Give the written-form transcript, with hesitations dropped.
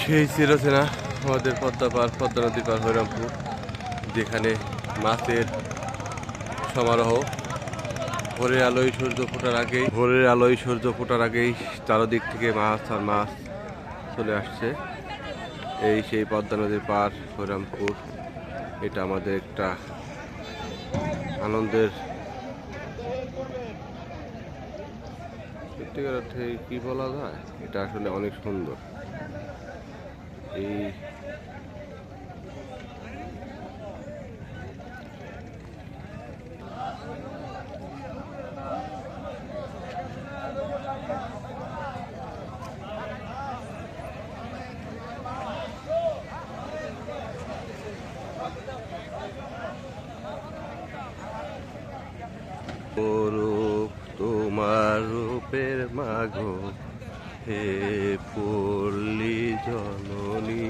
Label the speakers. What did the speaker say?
Speaker 1: সেই চিরচেনা আমাদের পদ্মা পার, পদ্মা নদী পার হরিরামপুর, যেখানে মাছের সমারোহ। ভোরের আলোয় সূর্য ফোটার আগেই চারদিক থেকে মাছ আর মাছ চলে আসছে। এই সেই পদ্মা নদীর পার হরিরামপুর। এটা আমাদের একটা আনন্দের, সত্যিকার অর্থে কি বলা যায়, এটা আসলে অনেক সুন্দর। এই রূপ তোমার রূপের মাগো, হে পল্লী জননী।